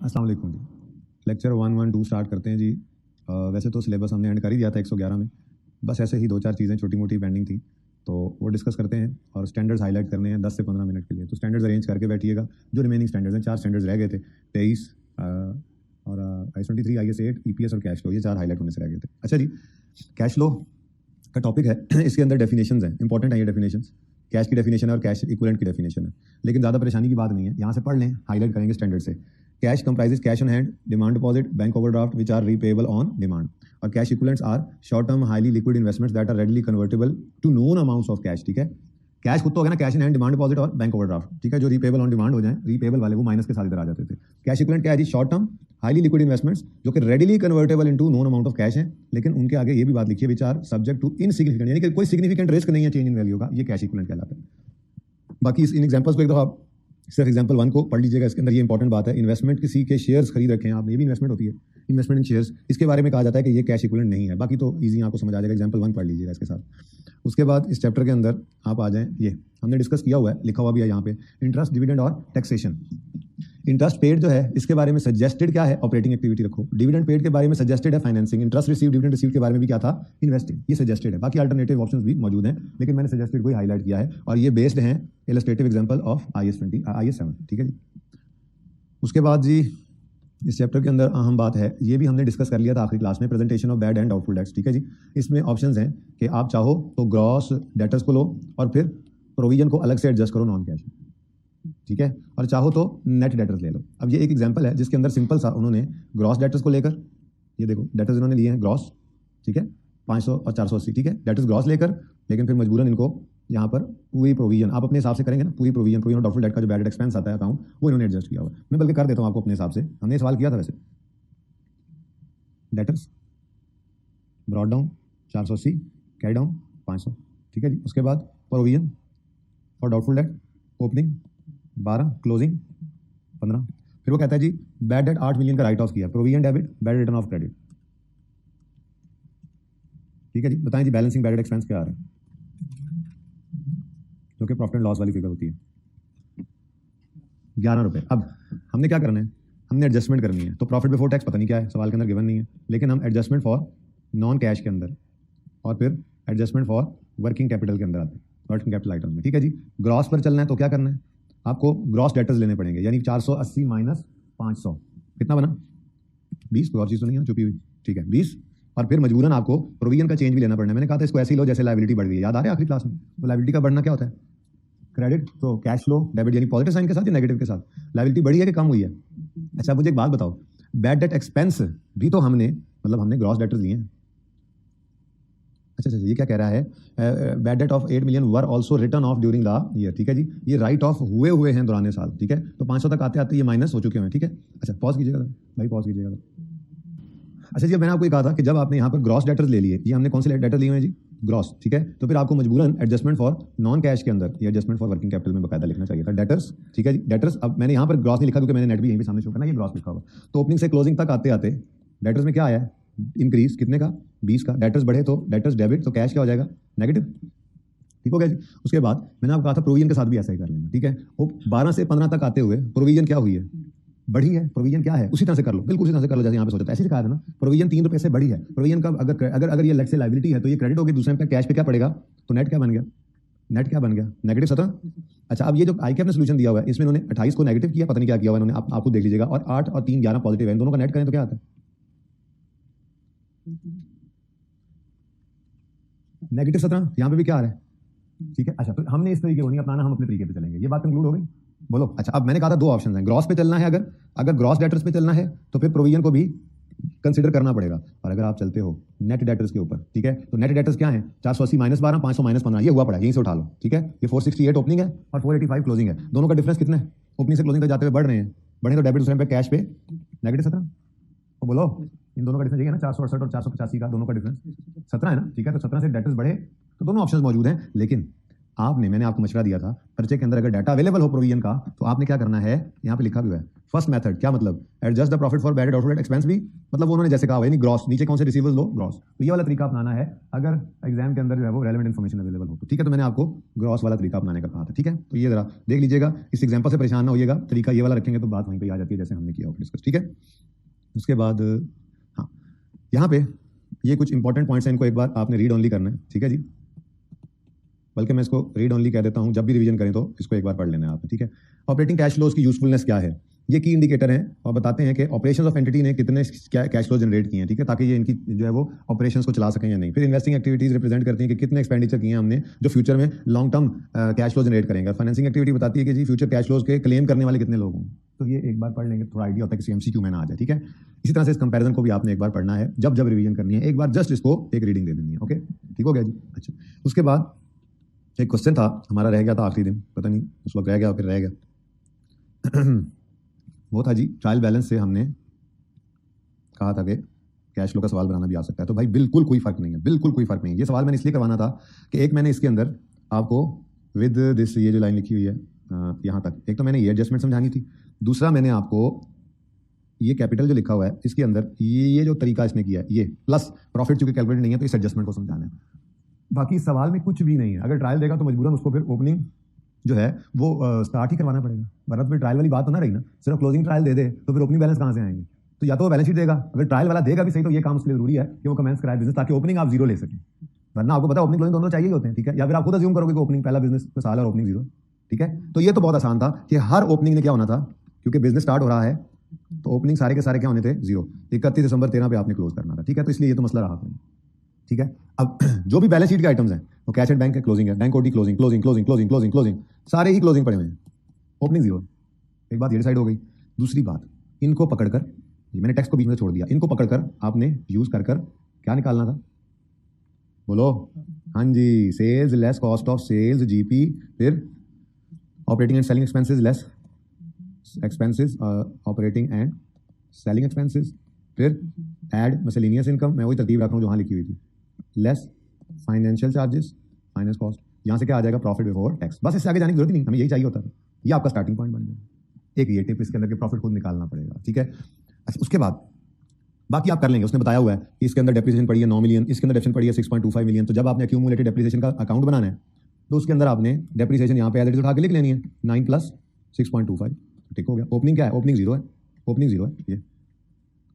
अस्सलाम वालेकुम जी। Lecture 112 start करते हैं जी। वैसे तो सिलेबस हमने एंड कर ही दिया था 111 में, बस ऐसे ही दो चार चीज़ें छोटी मोटी पेंडिंग थी, तो वो डिस्कस करते हैं और स्टैंडर्ड्स हाईलाइट करने हैं 10 से 15 मिनट के लिए। तो स्टैंडर्ड्स अरेंज करके बैठिएगा। जो रिमेनिंग स्टैंडर्ड्स हैं, 4 स्टैंडर्ड्स रह गए थे, 23 और IS-23, IS-8, EPS और कैश फ्लो, ये 4 हाईलाइट होने से रह गए थे। अच्छा जी, कैश फ्लो का टॉपिक है इसके अंदर डेफिनेशंस हैं, इंपॉर्टेंट है ये डेफिनेशंस। कैश की डेफिनेशन है और कैश इक्विवेलेंट की डेफिनेशन है, लेकिन ज़्यादा परेशानी की बात नहीं है, यहाँ से पढ़ लें, हाईलाइट करेंगे स्टैंडर्ड से। Cash comprises cash on hand, demand deposit, bank overdraft which are repayable on demand, और cash equivalents are short term highly liquid investments that are readily convertible to known amounts of cash. ठीक है, cash खुद तो हो गया ना, cash in hand, demand deposit और bank overdraft. ठीक है, जो रीपेबल ऑन डिमांड हो जाए, रीपेबल वाले वो माइनस के साथ इधर आ जाते थे। कैश इक्विवेलेंट क्या है जी? Short term highly liquid investments जो कि readily convertible into known amount of cash है, लेकिन उनके आगे ये भी बात लिखी है, which are subject to insignificant, यानी कि कोई सिग्निफिकेंट रिस्क नहीं है चेंज इन वैल्यू का, ये कैश इक्विवेलेंट कहलाता है। बाकी इन एग्जांपल्स को एक दफा सिर्फ एग्जांपल 1 को पढ़ लीजिएगा, इसके अंदर ये इंपॉर्टेंट बात है। इन्वेस्टमेंट किसी के शेयर्स खरीद रखे हैं आपने, ये भी इन्वेस्टमेंट होती है, इन्वेस्टमेंट इन शेयर्स, इसके बारे में कहा जाता है कि ये कैश इक्विवेलेंट नहीं है। बाकी तो इजी आपको समझ आ जाएगा, एग्जांपल 1 पढ़ लीजिएगा इसके साथ। उसके बाद इस चैप्टर के अंदर आप आ जाएं, ये हमने डिस्कस किया हुआ है, लिखा हुआ भी है यहाँ पे, इंटरेस्ट, डिविडेंड और टैक्सेशन। इंटरेस्ट पेड जो है, इसके बारे में सजेस्टेड क्या है? ऑपरेटिंग एक्टिविटी रखो। डिविडेंड पेड के बारे में सजेस्टेड है financing. Interest receive, dividend receive के बारे में भी क्या था? इन्वेस्टिंग। ये सजेस्टेड है, बाकी अल्टरनेटिव ऑप्शंस भी मौजूद हैं, लेकिन मैंने सजेस्टेड को ही हाईलाइट किया है, और ये बेस्ड हैं इलस्ट्रेटिव एग्जांपल ऑफ IS-7। ठीक है जी। उसके बाद जी इस चैप्टर के अंदर अहम बात है, ये भी हमने डिस्कस कर लिया था आखिरी क्लास में, presentation of bad and doubtful debts. ठीक है जी, इसमें ऑप्शंस हैं कि आप चाहो तो ग्रॉस डेटर्स को लो और फिर प्रोविजन को अलग से एडजस्ट करो नॉन कैश। ठीक है, और चाहो तो नेट डेटर्स ले लो। अब ये एक एग्जांपल है जिसके अंदर सिंपल सा उन्होंने ग्रॉस डेटर्स को लेकर, ये देखो डेटर्स इन्होंने लिए हैं ग्रॉस, ठीक है, 500 और 480, ठीक है, डेटर्स ग्रॉस लेकर, लेकिन फिर मजबूरन इनको यहाँ पर पूरी प्रोविजन आप अपने हिसाब से करेंगे ना, पूरी प्रोविजन डाउटफुल डेट का जो बैड एक्सपेंस आता है अकाउंट, वो इन्होंने एडजस्ट किया हुआ है। मैं बल्कि कर देता हूँ आपको अपने हिसाब से, हमने सवाल किया था वैसे। Debtors brought down 480, carry down 500, ठीक है जी। उसके बाद provision for doubtful debt, opening 12, closing 15। फिर वो कहता है जी बैड डेट 8 मिलियन का राइट ऑफ किया, provision debit, bad return of credit. ठीक है जी, बताएं जी बैलेंसिंग बैड डेट एक्सपेंस क्या आ रहा है, जो कि प्रॉफिट एंड लॉस वाली फिगर होती है, 11 रुपये। अब हमने क्या करना है, हमने एडजस्टमेंट करनी है। तो प्रॉफिट बिफोर टैक्स पता नहीं क्या है, सवाल के अंदर गिवन नहीं है, लेकिन हम एडजस्टमेंट फॉर नॉन कैश के अंदर और फिर एडजस्टमेंट फॉर वर्किंग कैपिटल के अंदर आते हैं, वर्किंग कैपिटल आइटम में। ठीक है जी, ग्रॉस पर चलना है तो क्या करना है, आपको ग्रॉस डेटर्स लेने पड़ेंगे, यानी 480 माइनस 500 कितना बना? 20। कोई और चीज़ तो नहीं है छुपी हुई? ठीक है, 20। और फिर मजबूरन आपको प्रोविजन का चेंज भी लेना पड़ना है। मैंने कहा था इसको ऐसे ही लो जैसे लायबिलिटी बढ़ गई है, याद आ रहा है आखिरी क्लास में? तो लायबिलिटी का बढ़ना क्या होता है? क्रेडिट, तो कैश फ्लो डेबिट, यानी पॉजिटिव साइन के साथ या नेगेटिव के साथ? लायबिलिटी बढ़ी है कि कम हुई है? अच्छा मुझे एक बात बताओ, बैड डेट एक्सपेंस भी तो हमने हमने ग्रॉस डेटर्स लिए हैं। अच्छा, ये क्या कह रहा है? Bad debt of 8 million were also written of during the year. ठीक है जी, ये राइट ऑफ हुए हैं दौरान साल। ठीक है, तो 500 तक आते आते ये माइनस हो चुके हैं। ठीक है, अच्छा पॉज कीजिएगा भाई, पॉज कीजिएगा। अच्छा जी, मैंने आपको कहा था कि जब आपने यहाँ पर ग्रॉस डेटर्स ले लिए, ये हमने कौन से डेटर लिए हुए हैं जी? ग्रॉस। ठीक है, तो फिर आपको मजबूरन एडजस्टमेंट फॉर नॉन कैश के अंदर, ये एडजस्टमेंट फॉर वर्किंग कैपिटल में बकायदा लिखना चाहिए था, डेटर्स। ठीक है जी, डेटर्स। अब मैंने यहाँ पर ग्रॉस नहीं लिखा क्योंकि मैंने नेट भी यहीं पे सामने शो करना, ये ग्रॉस लिखा हुआ। तो ओपनिंग से क्लोजिंग तक आते आते डेटर्स में क्या आया है? इंक्रीज कितने का? 20 का। डेटर्स बढ़े तो डेटर्स डेबिट, तो कैश क्या हो जाएगा? नेगेटिव। ठीक हो गया जी। उसके बाद मैंने आपको कहा था प्रोविजन के साथ भी ऐसा ही कर लेना। ठीक है, वो 12 से 15 तक आते हुए प्रोविजन क्या हुई है? बढ़ी है। प्रोविजन क्या है? उसी तरह से कर लो, बिल्कुल उसी तरह से कर लो जैसे यहाँ पे सोचा था, ऐसे लिखा था ना, प्रोविजन 3 रुपए से बढ़ी है। प्रोविजन का अगर ये लेट से लायबिलिटी है तो ये क्रेडिट होगी, दूसरे पे कैश पे क्या पड़ेगा? तो नेट क्या बन गया? नेट क्या बन गया? नेगेटिव 17। अच्छा, अब ये जो ICAP ने सोल्यूशन दिया हुआ है, इसमें उन्होंने 28 को नेगेटिव किया, पता नहीं क्या किया हुआ है इन्होंने, आप खुद देख लीजिएगा, और 8 और 3 11 पॉजिटिव है, इन दोनों का नेट करें तो क्या आता है? नेगेटिव 17। यहाँ पे भी क्या आ रहा है? ठीक है, अच्छा तो हमने इस तरीके को नहीं अपनाना, हम अपने तरीके पे चलेंगे। ये बात कंक्लूड हो गई? बोलो। अच्छा, अब मैंने कहा था 2 ऑप्शन हैं, ग्रॉस पे चलना है, अगर ग्रॉस डेटर्स पे चलना है तो फिर प्रोविजन को भी कंसीडर करना पड़ेगा, और अगर आप चलते हो नेट डेटर्स के ऊपर, ठीक है, तो नेट डेटर्स क्या है? 480 माइनस 12, 500 माइनस 15, ये हुआ पड़ा है, यहीं से उठा लो। ठीक है, ये 468 ओपनिंग है और 485 क्लोजिंग है, दोनों का डिफरेंस कितना है? ओपनिंग से क्लोजिंग तक जाते हुए बढ़ रहे हैं, बढ़े तो डेबिट, दूसरे पे कैश पे नेगेटिव 17। तो बोलो इन दोनों का डिफरेंस ये है ना, 468 और 485 का दोनों का डिफरेंस 17 है ना। ठीक है, तो 17 से डेटर्स बढ़े, तो दोनों ऑप्शन मौजूद हैं, लेकिन मैंने आपको मशवरा दिया था, पर्चे के अंदर अगर डाटा अवेलेबल हो प्रोविजन का, तो आपने क्या करना है, यहाँ पे लिखा भी है फर्स्ट मेथड, क्या मतलब, adjust the profit for bad doubtful expense भी, मतलब वो उन्होंने जैसे कहा यानी ग्रॉस, नीचे कौन से रिसीवेबल लो, ग्रॉस। तो ये वाला तरीका अपनाना है अगर एग्जाम के अंदर जो है वो रेलेवेंट इन्फॉर्मेशन अवेलेबल हो तो, ठीक है। तो मैंने आपको ग्रॉस वाला तरीका अपनाने का कहा था, ठीक है। तो ये जरा देख लीजिएगा, इस एग्जाम्पल से परेशान ना होइएगा, तरीका ये वाला रखेंगे तो बात वहीं पर आ जाती है जैसे हमने किया डिस्कस, ठीक है। उसके बाद हाँ, यहाँ पे ये कुछ इंपॉर्टेंट पॉइंट्स हैं, इनको एक बार आपने रीड ओनली करना है, ठीक है जी। बल्कि मैं इसको रीड ओनली कह देता हूं, जब भी रिवीजन करें तो इसको एक बार पढ़ लेना है आपने, ठीक है। ऑपरेटिंग कैश फ्लोज की यूजफुलनेस क्या है, ये की इंडिकेटर हैं और बताते हैं कि ऑपरेशंस ऑफ एंटिटी ने कितने कैश फ्लो जनरेट किए हैं, ठीक है, ताकि ये इनकी जो है वो ऑपरेशंस को चला सकें या नहीं। फिर इन्वेस्टिंग एक्टिविटीज रिप्रेजेंट करती हैं कि कितने एक्सपेंडिचर किए हैं हमने जो फ्यूचर में long term cash flow generate करेंगे। फाइनेंसिंग एक्टिविटी बताती है कि जी फ्यूचर कैश फ्लोज के क्लेम करने वाले कितने लोग होंगे। तो ये एक बार पढ़ लेंगे, थोड़ा आइडिया होता है कि एमसीक्यू में ना आ जाए, ठीक है। इसी तरह से इस कंपैरिजन को भी आपने एक बार पढ़ना है, जब जब रिवीजन करनी है एक बार जस्ट इसको एक रीडिंग दे देनी है, ओके, ठीक हो गया जी। अच्छा, उसके बाद एक क्वेश्चन था हमारा, रह गया था आखिरी दिन, पता नहीं उस वक्त रह गया फिर रह गया वो था जी, ट्रायल बैलेंस से हमने कहा था कि कैश फ्लो का सवाल बनाना भी आ सकता है। तो भाई बिल्कुल कोई फर्क नहीं है, बिल्कुल कोई फर्क नहीं है। ये सवाल मैंने इसलिए करवाना था कि एक मैंने इसके अंदर आपको विद दिस ये जो लाइन लिखी हुई है यहाँ तक, एक तो मैंने ये एडजस्टमेंट समझानी थी, दूसरा मैंने आपको ये कैपिटल जो लिखा हुआ है इसके अंदर ये जो तरीका इसने किया है ये प्लस प्रॉफिट चूंकि कैलकुलेट नहीं है तो इस एडजस्टमेंट को समझाना है। बाकी इस सवाल में कुछ भी नहीं है। अगर ट्रायल देगा तो मजबूरन उसको फिर ओपनिंग जो है वो स्टार्ट ही करवाना पड़ेगा, वरना तो फिर ट्रायल वाली बात तो ना रही ना, सिर्फ क्लोजिंग ट्रायल दे दे तो फिर ओपनिंग बैलेंस कहाँ से आएंगे। तो या तो वो बैलेंस शीट देगा, अगर ट्रायल वाला देगा भी सही तो ये काम उसके लिए जरूरी है कि वो कमेंस कराए बिजनेस, ताकि ओपनिंग आप जीरो ले सकें, वरना आपको पता है ओपनिंग क्लोजिंग दोनों चाहिए होते हैं, ठीक है। या फिर आप खुद अज्यूम करोगे कि ओपनिंग पहला बिजनेस का साल और ओपनिंग जीरो, ठीक है। तो ये तो बहुत आसान था कि हर ओपनिंग में क्या होना था, क्योंकि बिजनेस स्टार्ट हो रहा है तो ओपनिंग सारे के सारे क्या होने थे, जीरो। 31 दिसंबर 13 पे आपने क्लोज करना था, ठीक है। तो इसलिए ये तो मसला रहा था, ठीक है। अब जो भी बैलेंस शीट के आइटम्स हैं वो कैश एंड बैंक है, क्लोजिंग है, bank OD closing closing closing closing closing closing, सारे ही क्लोजिंग पड़े हुए हैं, ओपनिंग जीरो। एक बात ये डिसाइड हो गई। दूसरी बात, इनको पकड़कर, ये मैंने टेक्स्ट को बीच में छोड़ दिया, इनको पकड़कर आपने यूज कर क्या निकालना था, बोलो। हाँ जी, sales less cost of sales GP, फिर operating and selling expenses less expenses operating and selling expenses, फिर एड मिसलेनियस इनकम, मैं वही तरतीब रख रहा हूँ जो वहाँ लिखी हुई थी, less financial charges finance cost, यहाँ से क्या आ जाएगा, प्रॉफिट बिफोर टैक्स। बस इससे आगे जाने की जरूरत नहीं, हमें यही चाहिए होता है। ये आपका स्टार्टिंग पॉइंट बन जाएगा। एक ये टिप इसके अंदर के प्रॉफिट खुद निकालना पड़ेगा, ठीक है। अच्छा, उसके बाद बाकी आप कर लेंगे। उसने बताया हुआ है कि इसके अंदर डेप्रिसिएशन पड़ी है 9 मिलियन, इसके अंदर डेप्रिसिएशन पड़ी है 6.25 मिलियन। तो जब आपने एक्यूमुलेटेड डेप्रिसिएशन का अकाउंट बनाना है तो उसके अंदर आपने डेप्रिसिएशन यहाँ पे एज इट इज उठा के लिख लेनी है, 9 + 6.25, ठीक हो गया। ओपनिंग क्या है, ओपनिंग जीरो है, ओपनिंग जीरो है ये,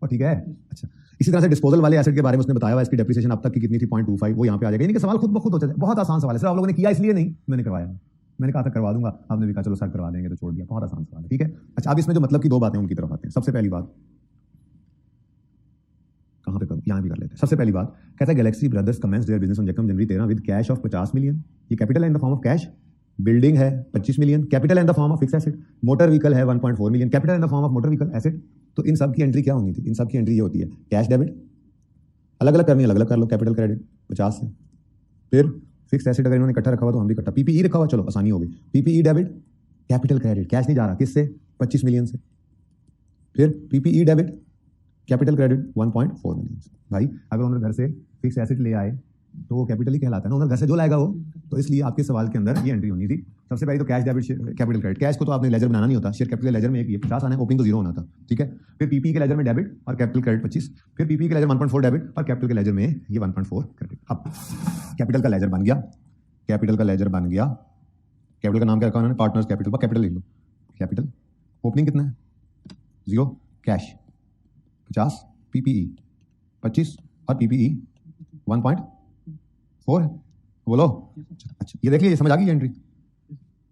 और ठीक है। अच्छा, इसी तरह से डिस्पोजल वाले एसेट के बारे में उसने बताया हुआ, इसकी डेप्रिसिएशन अब तक की कितनी थी, 0.25, वो यहाँ पे आ जाएगा। यानी कि सवाल खुद ब खुद हो जाता है, बहुत आसान सवाल है। सर आप लोगों ने किया इसलिए नहीं, मैंने करवाया, मैंने कहा था करवा दूंगा, आपने भी कहा चलो सर करवा देंगे, तो छोड़ दिया। बहुत आसान सवाल है, ठीक है। अच्छा, अब इसमें जो मतलब की दो बातें उनकी तरफ आते हैं। सबसे पहली बात कहाँ पे करूँ, यहाँ भी कर लेते हैं। सबसे पहली बात कहता है galaxy brothers commence their business on January 13 with cash of 50 million. ये कैपिटल है in the form of cash, building है 25 million, capital in the form of fix asset, motor vehicle है 1.4 million, capital in the form of motor vehicle asset. तो इन सब की entry क्या होनी थी, इन सब की एंट्री ये होती है कैश डेबिट, अलग अलग करनी है अलग अलग कर लो, कैपिटल क्रेडिट 50 से, फिर फिक्स एसेट अगर इन्होंने इकट्ठा रखा हुआ तो हम भी इकट्ठा, पीपीई रखा हुआ, चलो आसानी हो गई, PPE debit, capital credit, cash नहीं जा रहा किससे, 25 मिलियन से, फिर PPE debit, capital credit 1.4 million. भाई अगर ओनर घर से फिक्स एसेट ले आए तो वो कैपिटल ही कहलाता है ना, ओनर घर से जो लाएगा वो। तो इसलिए आपके सवाल के अंदर ये एंट्री होनी थी। सबसे पहले तो cash debit capital credit, cash को तो आपने लेजर बनाना नहीं होता, शेयर कैपिटल लेजर में एक ये 50 आना है, ओपनिंग तो जीरो होना था, ठीक है। फिर पीपी के लेजर में डेबिट और कैपिटल क्रेडिट 25, फिर पीपी के लेजर 1.4 डेबिट और कैपिटल के लेजर में ये 1.4 क्रेडिट। अब कैपिटल का लेजर बन गया, कैपिटल का लेजर बन गया, कैपिटल का नाम क्या रखा उन्होंने, पार्टनर्स कैपिटल, पर कैपिटल लिख लो, कैपिटल, ओपनिंग कितना है, जीरो, कैश 50, पीपीई 25 और पीपीई 1.4, बोलो। अच्छा ये देख लीजिए, समझ आ गई entry,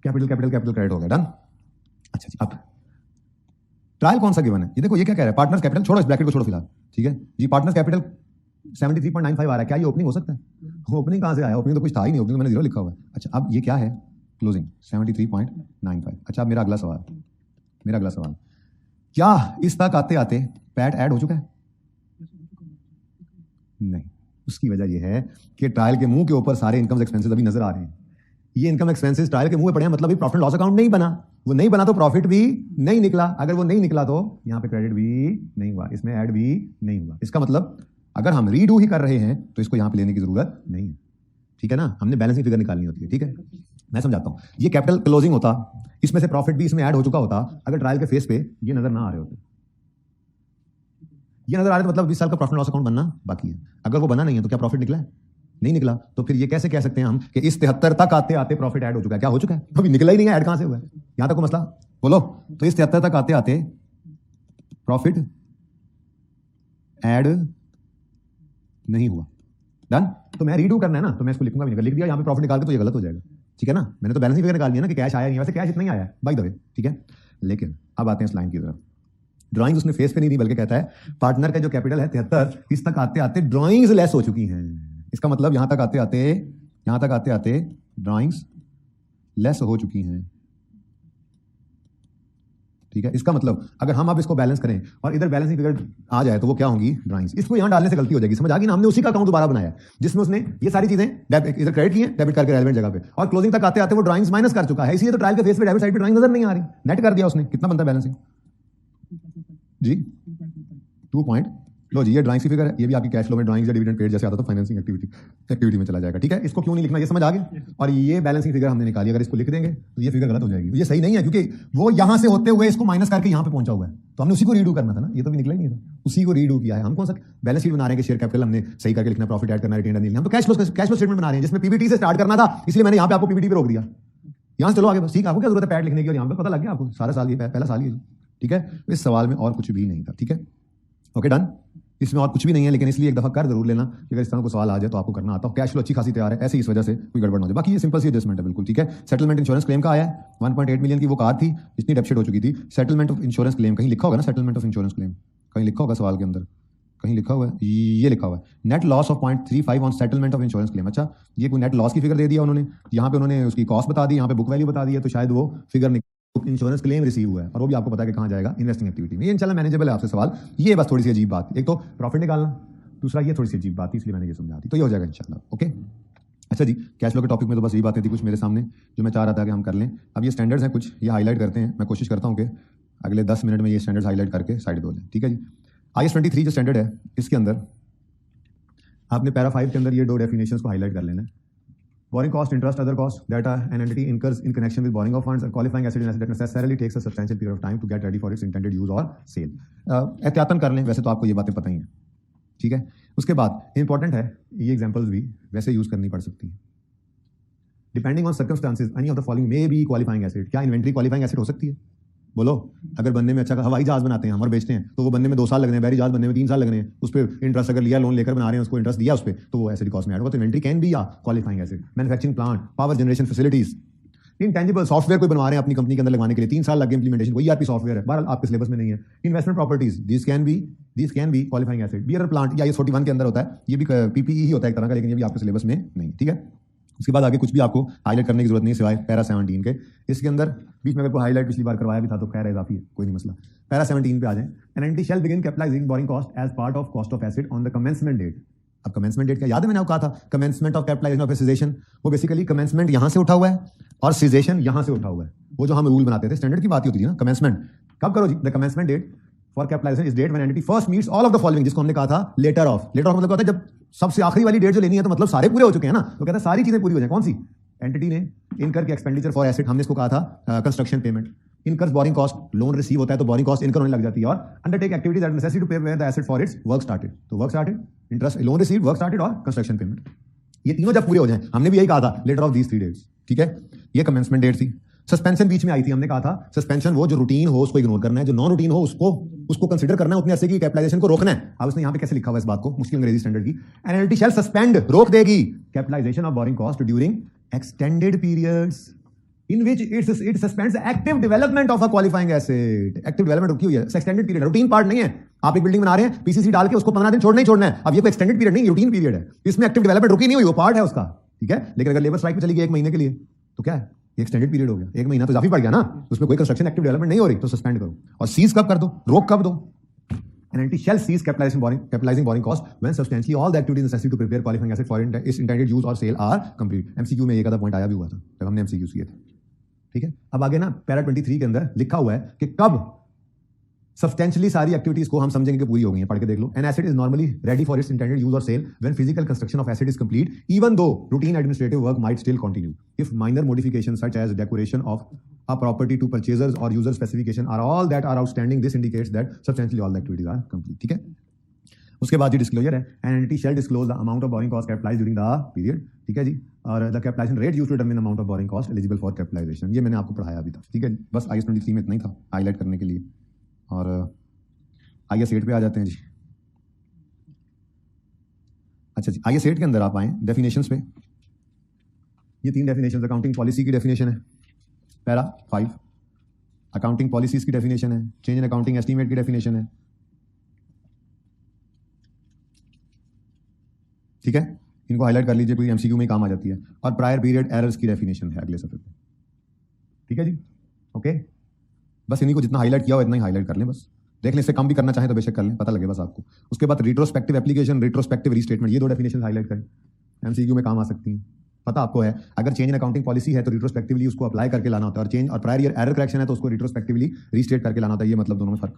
capital capital capital credit हो गया, डन। अच्छा जी, अब ट्रायल कौन सा गिवन है, ये देखो ये क्या कह रहा है, पार्टनर्स कैपिटल, छोड़ो इस ब्रैकेट को, छोड़ो फिलहाल, ठीक है जी। पार्टनर्स कैपिटल 73.95 आ रहा है, क्या ये ओपनिंग हो सकता है, ओपनिंग कहां से आया, ओपनिंग तो कुछ था ही नहीं, ओपनिंग मैंने जीरो लिखा हुआ है। अच्छा अब ये क्या है, क्लोजिंग 73.95। अच्छा अब मेरा अगला सवाल, क्या इस तक आते आते पैट ऐड हो चुका है, नहीं। उसकी वजह यह है कि ट्रायल के मुंह के ऊपर सारे इनकम एक्सपेंसेस अभी नजर आ रहे हैं। ये इनकम एक्सपेंसेस ट्रायल के मुंह में पड़े हैं, मतलब भी प्रॉफिट लॉस अकाउंट नहीं बना, वो नहीं बना तो प्रॉफिट भी नहीं निकला, अगर वो नहीं निकला तो यहाँ पे क्रेडिट भी नहीं हुआ, इसमें ऐड भी नहीं हुआ। इसका मतलब अगर हम रीडू ही कर रहे हैं तो इसको यहाँ पे लेने की जरूरत नहीं है, ठीक है ना। हमने बैलेंसिंग फिगर निकालनी होती है, ठीक है। मैं समझाता हूं, ये कैपिटल क्लोजिंग होता, इसमें से प्रॉफिट भी इसमें ऐड हो चुका होता अगर ट्रायल के फेस पे ये नजर ना आ रहे होते। ये नजर आ रहे तो मतलब 20 साल का प्रॉफिट लॉस अकाउंट बनना बाकी है। अगर वो बना नहीं है तो क्या प्रॉफिट निकला है? नहीं निकला। तो फिर ये कैसे कह सकते हैं हम कि इस 73 तक आते आते प्रॉफिट ऐड हो चुका है? क्या हो चुका है? अभी निकला ही नहीं है, ऐड कहां से हुआ है? यहां तक को मसला बोलो। तो इस 73 तक आते आते प्रॉफिट ऐड नहीं हुआ। डन। तो मैं रीडू करना है ना, तो मैं इसको लिखूंगा भी नहीं, लिख दिया यहां पे प्रॉफिट निकाल के तो ये गलत हो जाएगा। ठीक है ना, मैंने तो बैलेंस फिगर निकाल दिया ना कि कैश आया नहीं, वैसे कैश इतना ही आया है बाय द वे। ठीक है, लेकिन अब आते हैं इस लाइन की तरफ। ड्राइंग्स उसने फेस पे नहीं दी, बल्कि कहता है पार्टनर का जो कैपिटल है 73, इस तक आते आते ड्राइंग्स लेस हो चुकी हैं। इसका मतलब यहां तक आते आते ड्राइंग्स लेस हो चुकी हैं। ठीक है, इसका मतलब अगर हम अब इसको बैलेंस करें और इधर बैलेंसिंग फिगर आ जाए तो वो क्या होंगी? ड्राइंग्स। इसको यहां डालने से गलती हो जाएगी, समझ आ गई ना? हमने उसी का अकाउंट दोबारा बनाया जिसमें उसने ये सारी चीजें इधर क्रेडिट की हैं, डेबिट करके रेलेवेंट जगह पे, और क्लोजिंग तक आते आते वो ड्राइंग्स माइनस कर चुका है। इसलिए तो ट्रायल के फेस पे डेबिट साइड पे ड्राइंग नजर नहीं आ रही। नेट कर दिया उसने, कितना बनता है बैलेंसिंग जी? 2 पॉइंट। लो जी, ये ड्राइंग्स की फिगर है, ये भी आपकी कैश फ्लो में ड्राइंग्स या डिविडेंड पेड जैसे आता तो फाइनेंसिंग एक्टिविटी में चला जाएगा। ठीक है, इसको क्यों नहीं लिखना, ये समझ आ गया। और ये बैलेंसिंग फिगर हमने निकाली, अगर इसको लिख देंगे तो ये फिगर गलत हो जाएगी। ये सही नहीं है क्योंकि वो यहां से होते हुए इसको माइनस करके यहां पे पहुंचा हुआ है, तो हमने उसी को रीडू करना था ना। ये तो भी निकला ही नहीं था, उसी को रीडू किया है। हम कौन सा बैलेंस शीट बना रहे हैं कि शेयर कैपिटल हमने सही करके लिखना, प्रॉफिट ऐड करना, रिटेन अर्निंग? हम तो कैश फ्लो स्टेटमेंट बना रहे हैं जिसमें पीबीटी से स्टार्ट करना था, इसलिए मैंने यहां पे आपको पीबीटी पे रोक दिया। यहां से चलो आगे बस। ठीक है, आपको क्या जरूरत है पैड लिखने की? और यहां पे पता लग गया आपको, सारा साल ये पहला साल ही है। ठीक है, इस सवाल में और कुछ भी नहीं था। ठीक है, ओके डन। इसमें और कुछ भी नहीं है, लेकिन इसलिए एक दफा कर जरूर लेना कि अगर इस तरह को सवाल आ जाए तो आपको करना आता हो। कैश फ्लो अच्छी खासी तैयार है, ऐसे इस वजह से कोई गड़बड़ ना हो जाए। बाकी ये सिंपल सी एडजस्टमेंट है बिल्कुल। ठीक है, सेटलमेंट इंश्योरेंस क्लेम का आया है 1.8 मिलियन की वो कार थी जितनी डेप्शिट हो चुकी थी। सेटलमेंट ऑफ इंश्योरेंस क्लेम कहीं लिखा होगा ना, सेटलमेंट ऑफ इंश्योरेंस क्लेम कहीं लिखा होगा सवाल के अंदर, कहीं लिखा हुआ है, ये लिखा हुआ है net loss of 0.35 on settlement of insurance claim. अच्छा, ये कोई नेट लॉस की फिगर दे दिया उन्होंने, यहाँ पे उन्होंने उसकी कॉस्ट बता दी, यहाँ पे बुक वैल्यू बता दी है, तो शायद वो फिगर इंश्योरेंस क्लेम रिसीव हुआ है, और वो भी आपको पता है कि कहाँ जाएगा? इन्वेस्टिंग एक्टिविटी में। ये इंशाल्लाह मैनेजेबल है आपसे सवाल। ये बस थोड़ी सी अजीब बात, एक तो प्रॉफिट निकालना, दूसरा ये थोड़ी सी अजीब बात थी, इसलिए मैंने ये समझा दी, तो ये हो जाएगा इंशाल्लाह। ओके, अच्छा जी, कैश फ्लो के टॉपिक में तो बस यही बातें थी कुछ मेरे सामने जो मैं चाह रहा था कि हम कर लें। अब ये स्टैंडर्ड्स हैं कुछ, ये हाईलाइट करते हैं। मैं कोशिश करता हूँ कि अगले 10 मिनट में ये स्टैंडर्ड्स हाईलाइट करके साइड पे हो जाए। ठीक है जी, IAS 23 जो स्टैंडर्ड है, इसके अंदर आपने पैरा 5 के अंदर ये 2 डेफिनेशंस को हाईलाइट कर लेना है। Borrowing cost, interest, other cost that an entity incurs in connection with borrowing of funds, a qualifying asset in asset that necessarily takes a substantial period of time to get ready for its intended use or sale. एहतियातन कर लें, वैसे तो आपको ये बातें पता ही हैं। ठीक है, उसके बाद इंपॉर्टेंट है, ये एग्जांपल्स भी वैसे यूज करनी पड़ सकती हैं। Depending on circumstances any of the following may be qualifying asset. क्या इन्वेंट्री क्वालिफाइंग एसेट हो सकती है? बोलो। अगर बनने में अच्छा हवाई जहाज बनाते हैं हम और बेचते हैं तो वो बनने में 2 साल लगने हैं, बैरी जहाज बनने में 3 साल लगने हैं, उस पर इंटरेस्ट अगर लिया, लोन लेकर बना रहे हैं, उसको इंटरेस्ट दिया उस पर, तो वो एसेट कॉस्ट में ऐड होगा। तो इन्वेंट्री कैन बी या qualifying asset. Manufacturing plant, power generation facilities, intangible software कोई बनवा रहे हैं अपनी कंपनी के अंदर लगवाने के लिए, 3 साल लगे इंप्लीमेंटेशन, कोई ERP सॉफ्टवेयर है, बहरहाल आपके सिलेबस में नहीं है। Investment properties, this can be qualifying asset. Bear plant या IAS 41 के अंदर होता है, ये भी PPE ही होता है एक तरह का, लेकिन ये भी आपके सिलेबस में नहीं। ठीक है, उसके बाद आगे कुछ भी आपको हाईलाइट करने की जरूरत नहीं सिवाय पैरा 17 के। इसके अंदर बीच में अगर कोई हाईलाइट पिछली बार करवाया भी था तो खैर इजाफी है, कोई नहीं मसला। पैरा 17 पे आ जाएं। An entity shall begin capitalising borrowing cost as part of cost of asset on the commencement date. अब कमेंसमेंट डेट क्या याद है? मैंने आपको कहा था commencement of capitalisation of cessation, वो बेसिकली कमेंसमेंट यहां से उठा हुआ है और सीजेशन यहां से उठा हुआ है। वो जो हम रूल बनाते थे, स्टैंडर्ड की बात होती थी ना, कमेंसमेंट कब करो जी? The commencement date for capitalisation is date when entity first meets all of the following, जिसको हमने कहा था लेटर ऑफ। लेटर ऑफ मतलब क्या होता है? जब सबसे आखिरी वाली डेट जो लेनी है तो मतलब सारे पूरे हो चुके हैं ना, तो कहता है सारी चीजें पूरी हो जाए। कौन सी? एंटिटी ने इनकर के एक्सपेंडिचर फॉर एसेट, हमने इसको कहा था construction payment, incurs borrowing cost, loan receive होता है तो बोरिंग कॉस्ट इनकर होने लग जाती है, और undertake activities that necessity to pay the asset for its work started. तो work started, interest, loan receive, work started और कंस्ट्रक्शन पेमेंट, ये तीनों जब पूरे हो जाए, हमने भी यही कहा था लेटर ऑफ दीज 3 डेट्स। ठीक है, ये कमेंसमेंट डेट थी। सस्पेंशन बीच में आई थी, हमने कहा था सस्पेंशन वो जो रूटीन हो उसको इग्नोर करना है, जो नॉन रूटीन हो उसको कंसीडर करना है, उतने अरसे की कैपिटलाइजेशन को रोकना है। अब उसने यहाँ पे कैसे लिखा हुआ इस बात को, मुश्किल अंग्रेजी स्टैंडर्ड की, एन एंटिटी शैल सस्पेंड, रोक देगी capitalisation of borrowing cost during extended periods in which it suspends active development of a qualifying asset। Active development रुकी हुई है, एक्सटेंडेड पीरियड, रूटीन पार्ट नहीं है। आप एक बिल्डिंग बना रहे हैं, PCC डाल के उसको 15 दिन छोड़ना ही छोड़ना है। अब ये कोई एक्सटेंडेड पीरियड नहीं, रूटीन पीरियड है, इसमें एक्टिव डेवलपमेंट रुकी नहीं हुई, वो पार्ट है उसका। ठीक है, लेकिन अगर लेबर स्ट्राइक पे चली गई 1 महीने के लिए तो क्या है? ये एक्सटेंडेड पीरियड हो गया, 1 महीना तो काफी पड़ गया ना, उसमें कोई कंस्ट्रक्शन एक्टिव डेवलपमेंट नहीं हो रही, तो सस्पेंड करो। और सीज कब कर दो, रोक कब दो? An entity shall cease capitalizing borrowing cost when substantially all the activities necessary to prepare qualifying asset for its intended use or sale are complete। MCQ में एक आधा पॉइंट आया भी हुआ था जब हमने MCQ किए थे। ठीक है, अब आगे ना पैरा 23 के अंदर लिखा हुआ है कि कब सब्सटेंशियली सारी एक्टिविटीज को हम समझेंगे कि पूरी हो गई है, पढ़ के देख लो। An asset is normally ready for its intended use और sale when physical construction of asset is complete even though routine administrative work might still continue if minor modification such as decoration of a property to purchasers or user specification are all that are outstanding, this indicates that substantially all the activities are complete. ठीक है, उसके बाद जो disclosure है, an entity shall disclose the amount of borrowing cost capitalised during the period. ठीक है जी, और the capitalisation rate used to determine amount of borrowing cost eligible for capitalisation, ये मैंने आपको पढ़ाया अभी तक। ठीक है, बस IS 23 में इतना ही था हाईलाइट करने के लिए। और IS 8 पे आ जाते हैं जी। अच्छा जी, IS 8 के अंदर आप आए डेफिनेशंस पे। ये 3 डेफिनेशन, अकाउंटिंग पॉलिसी की डेफिनेशन है पैरा 5, अकाउंटिंग पॉलिसीज की डेफिनेशन है, चेंज इन अकाउंटिंग एस्टीमेट की डेफिनेशन है। ठीक है, इनको हाईलाइट कर लीजिए, कोई MCQ में काम आ जाती है। और प्रायर पीरियड एरर्स की डेफिनेशन है अगले सफे पे। ठीक है जी, ओके, बस इन्हीं को जितना हाईलाइट किया हो इतना ही हाईलाइट कर लें, बस देख लें, इससे कम भी करना चाहें तो बेशक कर लें, पता लगे बस आपको। उसके बाद रिट्रोस्पेक्टिव एप्लीकेशन, रिट्रोस्पेक्टिव रीस्टेटमेंट, ये 2 डेफिनेशन हाईलाइट करें, MCQ में काम आ सकती हैं। पता आपको है, अगर चेंज इन अकाउंटिंग पॉलिसी है तो रिट्रोस्पेक्टिवली उसको अप्लाई करके लाना होता है, और चेंज और प्रायर ईयर एरर करेक्शन है तो उसको रिट्रोस्पेक्टिवली रीस्टेट करके लाना होता है, ये मतलब दोनों में फर्क।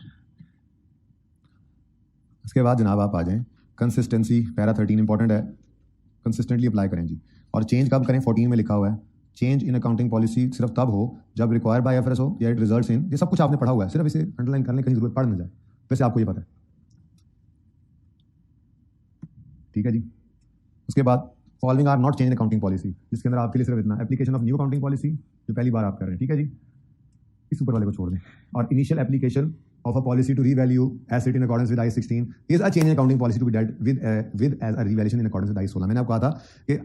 उसके बाद जनाब आप आ जाएं कंसिस्टेंसी, पैरा 13 इंपॉर्टेंट है, कंसिस्टेंटली अप्लाई करें जी। और चेंज कब करें, 14 में लिखा हुआ है, चेंज इन अकाउंटिंग पॉलिसी सिर्फ तब हो जब रिक्वायर्ड बाय IFRS हो या इट रिजल्ट्स इन, ये सब कुछ आपने पढ़ा हुआ है, सिर्फ इसे अंडरलाइन करने की कहीं जरूरत पड़ ना जाए, वैसे आपको ये पता है। ठीक है जी, उसके बाद following are not change in accounting policy, जिसके अंदर आपके लिए सिर्फ इतना, application of new accounting policy जो पहली बार आप कर रहे हैं। ठीक है जी, इस ऊपर वाले को छोड़ दें। और initial application of a policy to revalue asset in accordance with IAS 16 is a change in accounting policy to be dealt with as a revaluation in accordance with IAS 16। मैंने आपको कहा था कि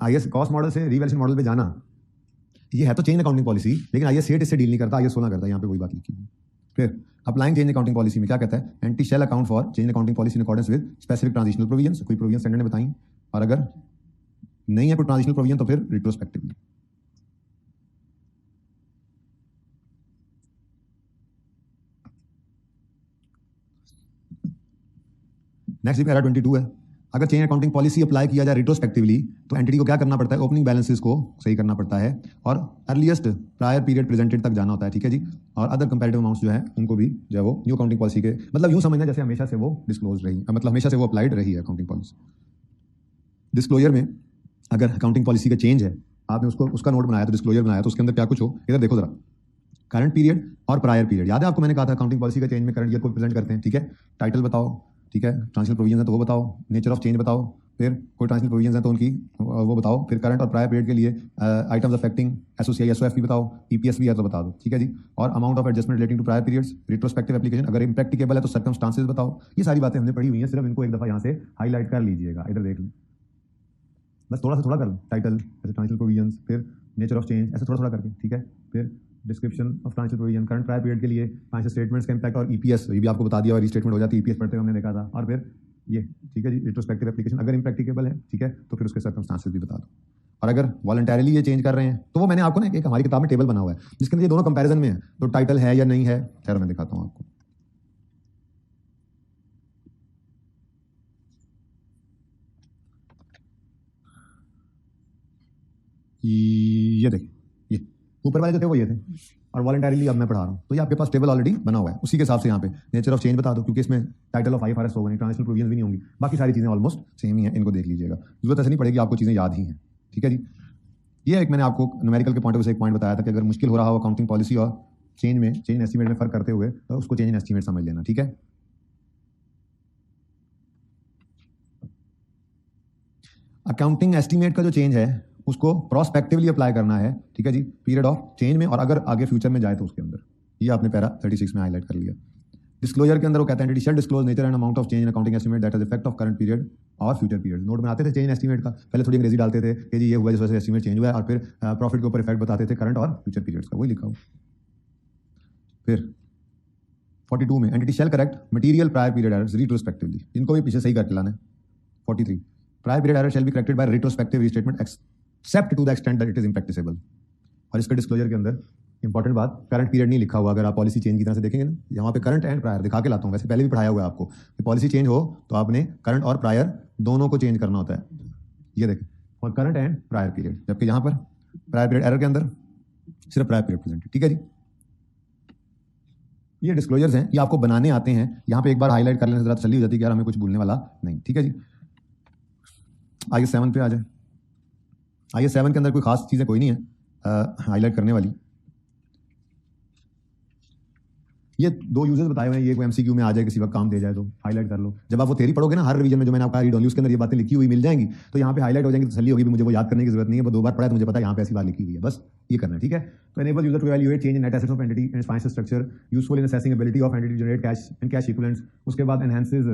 IAS कॉस्ट मॉडल से revaluation model पे जाना, ये है तो चेंज अकाउंटिंग पॉलिसी, लेकिन IAS 8 इससे डील नहीं करता, IAS 16 करता है, यहाँ पे वही बात लिखी है। फिर अप्लाइंग चेंज अकाउंटिंग पॉलिसी में क्या कहता है, entity shall account for change accounting policy in accordance with specific transitional provisions, कोई प्रोविजन स्टैंडर्ड ने बताई, और अगर नहीं है कोई ट्रांजिशनल प्रोविजन तो फिर रिट्रोस्पेक्टिवली। नेक्स्ट पैरा 22 है, अगर चेंज अकाउंटिंग पॉलिसी अप्लाई किया जाए रिट्रोस्पेक्टिवली तो एंटिटी को क्या करना पड़ता है, ओपनिंग बैलेंसेस को सही करना पड़ता है और अर्लीस्ट प्रायर पीरियड प्रेजेंटेड तक जाना होता है। ठीक है जी, और अदर कंपैरेटिव अमाउंट्स जो है उनको भी जो है वो न्यू अकाउंटिंग पॉलिसी के, मतलब यूं समझना जैसे हमेशा से वो डिस्क्लोज रही, मतलब हमेशा से वो अप्लाइड रही है अकाउंटिंग पॉलिसी। डिस्क्लोजर में अगर अकाउंटिंग पॉलिसी का चेंज है, आपने उसका नोट बनाया तो डिस्क्लोजर बनाया तो उसके अंदर क्या कुछ हो, इधर देखो जरा, करंट पीरियड और प्रायर पीरियड, याद है आपको मैंने कहा था अकाउंटिंग पॉलिसी का चेंज में करंट ईयर को प्रेजेंट करते हैं। ठीक है, टाइटल बताओ, ठीक है, ट्रांजिशनल प्रोविजन है तो वो बताओ, नेचर ऑफ चेंज बताओ, फिर कोई ट्रांजिशनल प्रोविजन है तो उनकी वो बताओ, फिर करंट और प्रायर पीरियड के लिए आइटम्स अफेक्टिंग SOCI SOF भी बताओ, EPS भी है तो बता दो। ठीक है जी, और amount of adjustment relating to prior periods, retrospective application, अगर इम्प्रैक्टिकेबल है तो सर्कमस्टांसेस बताओ। ये सारी बातें हमने पढ़ी हुई हैं, सिर्फ इनको एक दफा यहाँ से हाईलाइट कर लीजिएगा, इधर देख लो, बस थोड़ा सा थोड़ा कर लो, टाइटल ऐसे ट्रांजिशनल प्रोविजन, फिर नेचर ऑफ चेंज ऐसे थोड़ा थोड़ा करके। ठीक है, फिर description of transitional provision, current prior period के लिए फाइनेंशियल स्टेटमेंट्स का इंपैक्ट और EPS, ये भी आपको बता दिया, और रीस्टेटमेंट हो जाती है EPS पढ़ते हुए हमने देखा था, और फिर ये। ठीक है जी, रिट्रोस्पेक्टिव एप्लीकेशन अगर इम्प्रैक्टिकेबल है, ठीक है, तो फिर उसके सर्कमस्टांसेस भी बता दो, और अगर वॉलंटरीली ये चेंज कर रहे हैं तो वो मैंने आपको ना एक हमारी किताब में टेबल बना हुआ है जिसके अंदर ये दोनों कंपैरिजन में है, तो टाइटल है या नहीं है, खैर मैं दिखाता हूँ आपको। ये देखिए, ये ऊपर वाले जो थे वो ये थे, और वॉलंटरीली अब मैं पढ़ा रहा हूँ, तो ये आपके पास टेबल ऑलरेडी बना हुआ है, उसी के हिसाब से यहाँ पे नेचर ऑफ चेंज बता दो, क्योंकि इसमें टाइटल ऑफ IFRS होगा नहीं, ट्रांजिशनल प्रोविजन भी नहीं होंगी, बाकी सारी चीज़ें ऑलमोस्ट सेम ही हैं, इनको देख लीजिएगा, जरूरत ऐसे नहीं पड़ेगी, आपको चीज़ें याद ही हैं। ठीक है जी, ये एक मैंने आपको न्यूमेरिकल के पॉइंट ऑफ व्यू से एक पॉइंट बताया था कि अगर मुश्किल हो रहा हो अकाउंटिंग पॉलिसी और चेंज इन एस्टीमेट में फर्क करते हुए, तो उसको चेंज इन एस्टीमेट समझ लेना। ठीक है, अकाउंटिंग एस्टीमेट का जो चेंज है उसको प्रोस्पेक्टिवली अप्लाई करना है। ठीक है जी, पीरियड ऑफ चेंज में, और अगर आगे फ्यूचर में जाए तो उसके अंदर, ये आपने पैरा 36 में हाईलाइट कर लिया। डिस्क्लोजर के अंदर वो कहते हैं entity shall disclose nature and amount of change in accounting estimate that is effect of current period और फ्यूचर पीरियड। नोट बनाते थे चेंज एस्टीमेट का, पहले थोड़ी अंग्रेजी डालते थे कि जी ये हुआ जिस वजह से एस्टीमेट चेंज हुआ है, और फिर प्रॉफिट के ऊपर इफेक्ट बताते थे करंट और फ्यूचर पीरियड्स का, वही लिखा हो। फिर 42 में entity shall correct material prior period errors retrospectively, इनको भी पीछे सही करके लाना है। 43 prior period error shall be corrected by retrospective restatement except to the extent that it is impracticable. और इसके डिस्क्लोजर के अंदर इंपॉर्टेंट बात, करंट पीरियड नहीं लिखा हुआ, अगर आप पॉलिसी चेंज की तरह से देखेंगे ना, यहाँ पे करंट एंड प्रायर दिखा के लाता हूँ, वैसे पहले भी पढ़ाया हुआ है आपको कि पॉलिसी चेंज हो तो आपने करंट और प्रायर दोनों को चेंज करना होता है। ये देखें, और करंट एंड प्रायर पीरियड, जबकि यहाँ पर प्रायर पीरियड एरर के अंदर सिर्फ प्रायर पीरियड प्रेजेंट। ठीक है जी, ये डिस्क्लोजर्स हैं, ये आपको बनाने आते हैं। यहाँ पे एक बार हाईलाइट कर लेने से ज़रा तसल्ली हो जाती है कि यार हमें कुछ भूलने वाला नहीं। ठीक है जी, आइए 7 पे आ जाए। आइए 7 के अंदर कोई खास चीज़ें कोई नहीं है हाईलाइट करने वाली। ये 2 यूजेस बताए हुए हैं, ये कोई एमसीक्यू में आ जाए किसी वक्त काम दे जाए तो हाईलाइट कर लो। जब आप वो थ्योरी पढ़ोगे ना हर रिवीजन में, जो मैंने आपका रीड ओनली उसके अंदर ये बातें लिखी हुई मिल जाएंगी, तो यहाँ पे हाईलाइट हो जाएंगी, तसल्ली होगी भी मुझे वो याद करने की जरूरत नहीं है, वो 2 बार पढ़ा है तो मुझे पता है यहाँ पे ऐसी बात लिखी हुई है, बस ये करना है। ठीक है, तो enable user to evaluate change in net assets of entity and financial structure, useful in assessing ability of entity generate cash and cash equivalents. उसके बाद एनहांसेस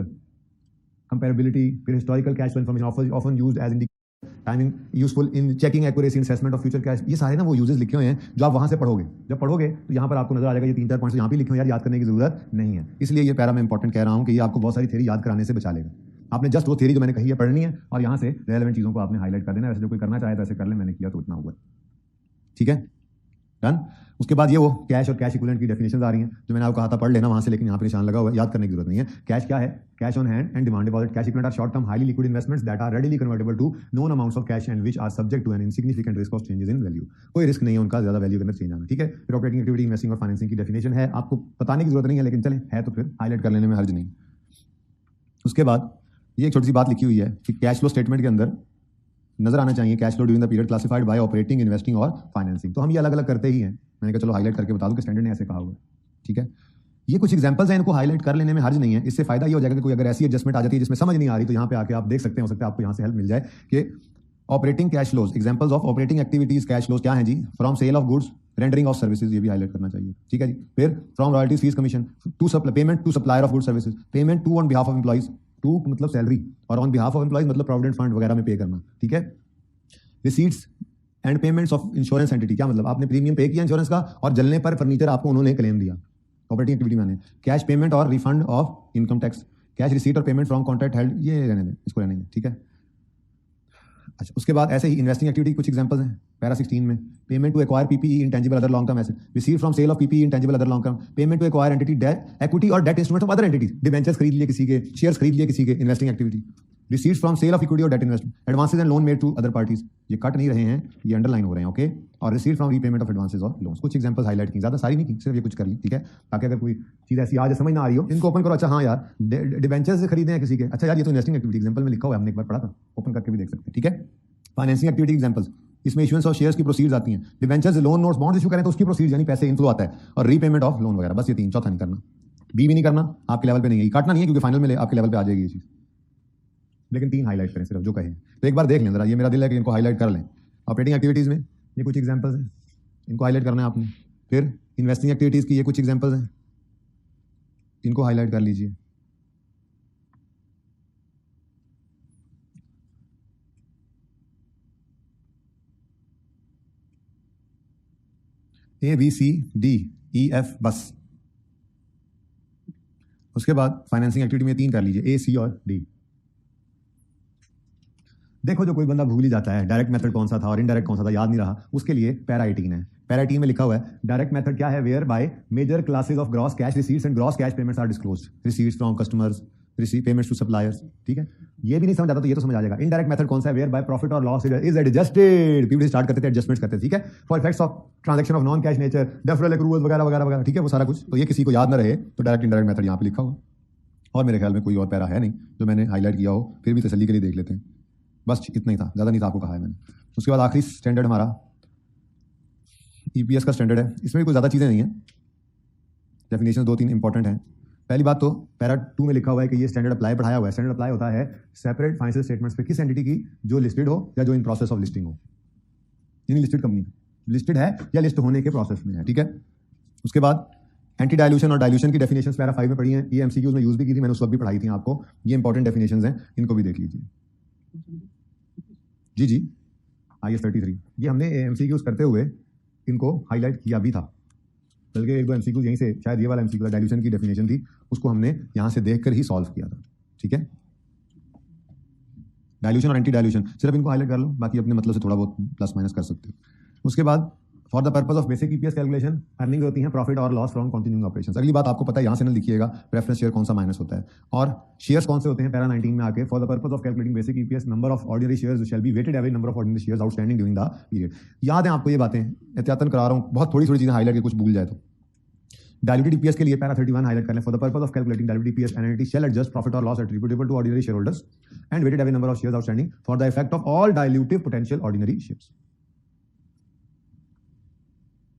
कंपेरेबिलिटी, फिर historical cash flow information often used as timing, useful in checking accuracy in assessment of future cash. ये सारे ना वो uses लिखे हुए हैं जो आप वहां से पढ़ोगे। जब पढ़ोगे तो यहाँ पर आपको नजर आ जाएगा ये 3-4 पॉइंट्स यहाँ पे लिखे हुए हैं, याद करने की जरूरत नहीं है। इसलिए ये पैरा मैं इंपॉर्टेंट कह रहा हूँ कि ये आपको बहुत सारी थ्योरी याद कराने से बचा लेगा। आपने जस्ट वो थ्योरी जो मैंने कही है पढ़नी है और यहाँ से रेलेवेंट चीज़ों को आपने हाईलाइट कर देना है। वैसे जो कोई करना चाहे तो ऐसे कर ले, मैंने किया तो इतना हुआ। ठीक है, डन। उसके बाद ये वो कैश और कैश इक्विवेलेंट की डेफिनेशन आ रही हैं जो मैंने आपको कहा था पढ़ लेना वहां से, लेकिन यहाँ पे निशान लगा हुआ है, याद करने की जरूरत नहीं है। कैश क्या है? Cash on hand and demand deposit. Cash equivalent are short term highly liquid investments that are readily convertible to known amounts of cash and which are subject to an insignificant risk of changes in value. कोई risk नहीं है उनका ज्यादा value के अंदर change आना। ठीक है, फिर ऑपरेटिंग एक्टिविटी, इन्वेस्टिंग और फाइनेंसिंग की डेफिनेशन है, आपको बताने की जरूरत नहीं है, लेकिन चले है तो फिर हाईलाइट कर लेने में हर्ज नहीं। उसके बाद ये एक छोटी सी बात लिखी हुई है कि कैश फ्लो स्टेटमेंट के अंदर नजर आना चाहिए cash flow during the period classified bye operating, investing और फाइनेंसिंग। तो हम ये अलग अलग करते ही हैं, मैंने कहा चलो हाईलाइट करके बता दूं कि स्टैंडर्ड ने ऐसे कहा हुआ है। ठीक है, ये कुछ एग्जांपल्स हैं, इनको हाईलाइट कर लेने में हर्ज नहीं है। इससे फायदा ये हो जाएगा कि कोई अगर ऐसी एडजस्टमेंट आ जाती है जिसमें समझ नहीं आ रही तो यहाँ पे आके आप देख सकते हैं, हो सकता है आपको यहाँ से हेल्प मिल जाए कि operating cash flows, examples of operating activities cash flows क्या है जी? From sale of goods, rendering of services, ये भी हाईलाइट करना चाहिए। ठीक है जी, फिर from royalties, fees, commission, to payment to supplier of good services, payment to on behalf of employees, to मतलब सैलरी, और ऑन बिहाफ ऑफ एम्प्लॉइज मतलब प्रोविडेंट फंड वगैरह में पे करना। ठीक है, receipts and payments of insurance entity, क्या मतलब? आपने प्रीमियम पे किया इंश्योरेंस का और जलने पर फर्नीचर आपको उन्होंने क्लेम दिया, ऑपरेटिंग एक्टिविटी में आने। कैश पेमेंट और refund of income tax, cash receipt और पेमेंट फ्रॉम कॉन्ट्रैक्ट हेल्ड, ये रहने दें, इसको रहने दें। ठीक है, अच्छा उसके बाद ऐसे ही इन्वेस्टिंग एक्टिविटी कुछ एग्जांपल्स हैं पैरा 16 में। Payment to acquire PPE intangible other long term asset, receive from sale of PPE intangible other long term, payment to acquire entity equity और debt instrument of other entities, debentures खरीद लिए किसी के, shares खरीद लिए किसी के, investing activity. Receive from sale of equity और debt investment, advances and loan made to other parties, ये कट नहीं रहे हैं, ये अंडरलाइन हो रहे हैं। ओके, और receive from repayment of advances और लोन्स। कुछ एग्जांपल्स हाईलाइट की, ज्यादा सारी नहीं की, सिर्फ ये कुछ कर ली। ठीक है, ताकि अगर कोई चीज ऐसी आज समझ ना आ रही हो, इनको ओपन करो। अच्छा हाँ यार, डिबेंचर्स से खरीदे हैं किसी के, अच्छा यार ये तो इन्वेस्टिंग एक्टिविटी एग्जांपल में लिखा हुआ है, हमने एक बार पढ़ा था, ओपन करके भी देख सकते हैं। ठीक है, फाइनेंसिंग एक्टिविटी एग्जांपल्स, इसमें इशुएंस ऑफ शेयर्स की प्रोसीड्स आती हैं, debentures, loan, notes, bonds issue करें तो उसकी प्रोसीड्स यानी पैसे इनफ्लो आता है, और रीपेमेंट ऑफ लोन वगैरह। बस ये 3, चौथा नहीं करना, बी भी नहीं करना, आपके लेवल पे नहीं है, काटना नहीं है क्योंकि फाइनल में आपके लेवल पे आ जाएगी ये चीज, लेकिन 3 हाईलाइट करें सिर्फ जो कहें। तो एक बार देख लें जरा, ये मेरा दिल है कि इनको हाईलाइट कर लें। ऑपरेटिंग एक्टिविटीज में ये कुछ एग्जांपल्स हैं, इनको हाईलाइट करना है आपने। फिर इन्वेस्टिंग एक्टिविटीज की ये कुछ एग्जांपल्स हैं, इनको हाईलाइट कर लीजिए। A B C D E F बस। उसके बाद फाइनेंसिंग एक्टिविटी में 3 कर लीजिए, A C और D। देखो जो कोई बंदा भूल ही जाता है डायरेक्ट मेथड कौन सा था और इनडायरेक्ट कौन सा था, याद नहीं रहा, उसके लिए पैरा 18 है। पैरा 18 में लिखा हुआ है डायरेक्ट मेथड क्या है? Whereby major classes of gross cash receipts and gross cash payments are disclosed, receipts from customers, receive payments to suppliers. ठीक है, ये भी नहीं समझ आता तो ये तो समझ आ जाएगा। इनडायरेक्ट मेथड कौन सा है? वेयर बाय प्रॉफिट और loss is adjusted, PPT start करते थे एडजस्टमेंट्स करते थे। ठीक है, for effects of transaction of non cash nature, deferral accruals वगैरह वगैरह वगैरह। ठीक है, वो सारा कुछ, तो ये किसी को याद ना रहे तो डायरेक्ट इनडायरेक्ट मेथड यहाँ पे लिखा हुआ, और मेरे ख्याल में कोई और पैरा है नहीं जो मैंने हाईलाइट किया हो, फिर भी तसल्ली के लिए देख लेते हैं। बस इतना ही था, ज़्यादा नहीं था, आपको कहा है मैंने। उसके बाद आखिरी स्टैंडर्ड हमारा ईपीएस का स्टैंडर्ड है, इसमें भी कोई ज़्यादा चीज़ें नहीं हैं, डेफिनेशन 2-3 इंपॉर्टेंट हैं। पहली बात तो पैरा 2 में लिखा हुआ है कि ये स्टैंडर्ड अप्लाई पढ़ाया हुआ है। स्टैंडर्ड अप्लाई होता है सेपरेट फाइनेंशियल स्टेटमेंट्स पे, किस एंटिटी की? जो लिस्टेड हो या जो इन प्रोसेस ऑफ लिस्टिंग हो, यानी लिस्टेड कंपनी लिस्टेड है या लिस्ट होने के प्रोसेस में है। ठीक है, उसके बाद एंटी डाइल्यूशन और डाइल्यूशन की डेफिनेशंस पैरा 5 में पढ़ी हैं, ये एमसीक्यूज में यूज भी की थी, मैंने उस वक्त भी पढ़ाई थी आपको। ये इंपॉर्टेंट डेफिनेशंस हैं, इनको भी देख लीजिए। जी जी, IS 33 ये हमने एमसीक्यूज करते हुए इनको हाईलाइट किया भी था, बल्कि 1-2 एमसीक्यूज यहीं से, शायद ये वाला एमसीक्यू डाइल्यूशन की डेफिनेशन थी, उसको हमने यहाँ से देखकर ही सॉल्व किया था। ठीक है, डाइल्यूशन और एंटी डाइल्यूशन सिर्फ इनको हाईलाइट कर लो, बाकी अपने मतलब से थोड़ा बहुत प्लस माइनस कर सकते हो। उसके बाद for the purpose of basic EPS calculation earning होती है प्रॉफिट और लॉस फ्रॉम कंटिन्यूइंग ऑपरेशंस। अगली बात आपको पता है, यहाँ से ना लिखिएगा प्रेफरेंस शेयर कौन सा माइनस होता है, और शेयर्स कौन से होते हैं पैरा 19 में आके। For the purpose of calculating basic EPS number of ordinary shares shall be weighted average number of ordinary shares outstanding during the period. याद है आपको ये बातें? एहतियातन करा रहा हूँ, बहुत थोड़ी थोड़ी चीजें हाईलाइट के कुछ भूल जाए तो। डायल्यूटेड ईपीएस के लिए पैरा 31 हाईलाइट कर लें, for the purpose of calculating diluted EPS entity shall adjust profit और loss attributable to ordinary shareholders and weighted average number of shares outstanding for the effect of all dilutive potential ordinary shares.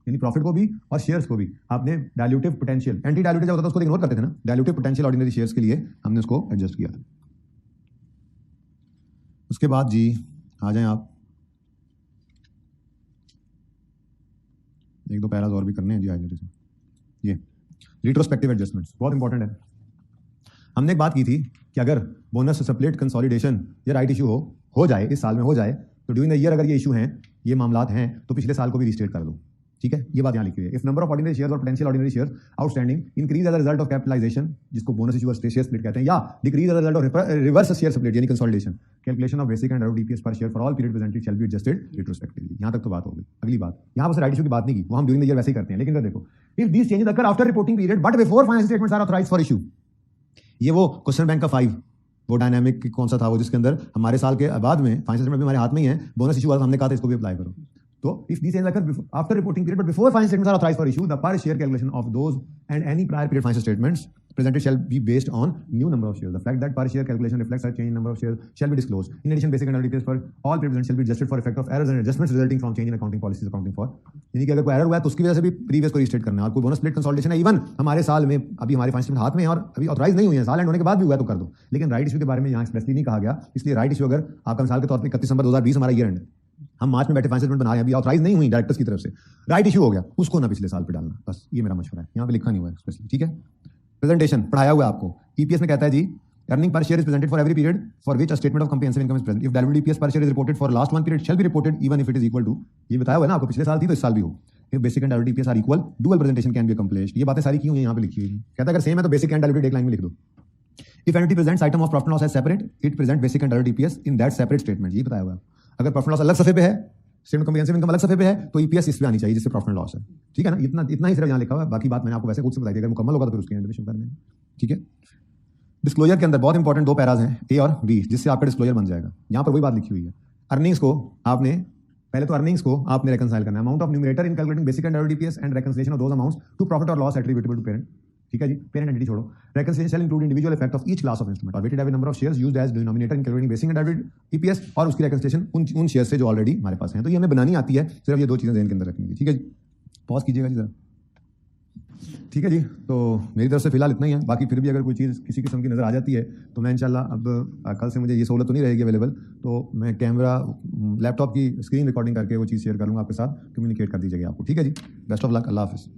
यानी profit को भी और shares को भी आपने डायल्यूटिव potential, anti डायल्यूटिव जब होता था उसको इग्नोर करते थे ना, डायल्यूटिव पोटेंशियल ऑर्डिनरी शेयर्स के लिए हमने उसको एडजस्ट किया था। उसके बाद जी आ जाएं आप, एक दो पैराज और भी करने हैं जी आज मेरे। ये रिट्रोस्पेक्टिव एडजस्टमेंट्स बहुत इंपॉर्टेंट है। हमने एक बात की थी कि अगर बोनस सप्लिट कंसोलिडेशन या राइट इशू हो जाए, इस साल में हो जाए, तो ड्यूरिंग द ईयर अगर ये इशू हैं, ये मामलात हैं, तो पिछले साल को भी रिस्टेट कर दो। ठीक है, ये बात यहाँ लिखी हुई है। If number of ordinary shares और potential ordinary shares outstanding increase as a result of capitalisation, जिसको बोनस इशू और शेयर स्प्लिट कहते हैं, या decrease as a result of reverse share split यानी consolidation, calculation of basic and diluted EPS per share for all period presented shall be adjusted retrospectively. यहाँ तक तो बात हो गई। अगली बात, यहाँ पर राइट इशू की बात नहीं की, वो हम ड्यूरिंग द ईयर वैसे ही करते हैं, लेकिन देखो, if these changes occur after reporting period but before financial statements are authorised for issue. ये वो क्वेश्चन बैंक का 5 वो डायनामिक कौन सा था वो, जिसके अंदर हमारे साल के बाद में फाइनेंशियल स्टेटमेंट भी हमारे हाथ में ही है, बोनस इशू वाला हमने कहा था इसको भी अप्लाई करो। तो if these changes occur after reporting period but before financial statements are authorized for issue, the per share calculation of those and any prior period financial statements presented shall be based on new number of shares. The fact that per share calculation reflects a change in number of shares shall be disclosed. In addition, basic and diluted EPS for all period present shall be adjusted for effect of errors and adjustments resulting from change in accounting policies accounting for। यानी कि अगर कोई error हुआ है तो उसकी वजह से भी प्रीवियस को रीस्टेट करना है। और कोई बोनस स्प्लिट कंसोलिडेशन है, इवन हमारे साल में अभी हमारे फाइनेंशियल स्टेटमेंट हाथ में है और अभी ऑथराइज नहीं हुई है, साल एंड होने के बाद भी हुआ है तो कर दो। लेकिन राइट इशू के बारे में यहाँ एक्सप्रेसली नहीं कहा गया, इसलिए राइट इशू अगर आपका मिसाल के तौर पर 31 दिसंबर 2020 हमारा ईयर एंड है, हम मार्च में बैठे फाइनेंशियल स्टेटमेंट बना रहे हैं, अभी ऑथराइज नहीं हुई डायरेक्टर्स की तरफ से, राइट इशू हो गया, उसको ना पिछले साल पे डालना, बस ये मेरा मशवरा है। यहाँ पे लिखा नहीं हुआ है स्पेशली, ठीक है। प्रेजेंटेशन पढ़ाया हुआ है आपको। ईपीएस में कहता है जी, earning per share is presented for every period for which a statement of comprehensive income is present. If diluted EPS per share is reported for last one period shall be reported even if it is equal to, ये बताया हुआ है ना आपको, पिछले साल थी तो इस साल भी हो। If basic and diluted EPS are equal dual presentation can be accomplished. ये बातें सारी की हुई हैं यहाँ पे लिखी हुई हैं। कहता है अगर सेम है तो बेसिक एंड डायल्यूटेड एक लाइन में लिख दो। If entity presents item of profit and loss as separate, it present basic and diluted EPS in that separate statement। ये बताया हुआ है। अगर प्रॉफिट लॉस अलग सफे पे है, स्टेटमेंट कॉम्प्रिहेंसिव इनकम अलग सफे पे है, तो ईपीएस इसमें आनी चाहिए जिससे प्रॉफिट एंड लॉस है। ठीक है ना, इतना ही सिर्फ यहाँ लिखा हुआ है, बाकी बात मैंने आपको वैसे खुद से बताई थी, अगर मुकम्मल होगा तो फिर उसके एंड में शुरू कर देंगे। ठीक है। डिस्क्लोजर के अंदर बहुत इंपॉर्टेंट 2 पैराज हैं, ए और बी, जिससे आपका डिस्क्लोजर बन जाएगा। यहाँ पर वही बात लिखी हुई है। अर्निंग्स को आपने पहले तो अर्निंग्स को आपने रेकंसाइल करना है, amount of numerator in calculating basic and diluted EPS and reconciliation of those amounts to profit और लॉस एट्रिब्यूटेबल टू पेरेंट। ठीक है जी, पेरेंट एंटिटी छोड़ो। Reconciliation shall include individual effect of each class of instrument और weighted average number of shares used as denominator in calculating basic and diluted EPS, और उसकी रेकंसिलिएशन उन share से जो ऑलरेडी हमारे पास हैं। तो ये हमें बनानी आती है, सिर्फ ये 2 चीजें ध्यान के अंदर रखनी है। ठीक है जी, पॉज कीजिएगा जी जरा। ठीक है जी, तो मेरी तरफ से फिलहाल इतना ही है। बाकी फिर भी अगर कोई चीज़ किसी किस्म की नज़र आ जाती है तो मैं इंशाल्लाह, अब कल से मुझे ये सहूलत तो नहीं रहेगी अवेलेबल, तो मैं कैमरा लैपटॉप की स्क्रीन रिकॉर्डिंग करके वो चीज़ शेयर करूँगा आपके साथ, कम्युनिकेट कर दीजिएगा आपको। ठीक है जी, बेस्ट ऑफ लक, अल्लाह हाफिज़।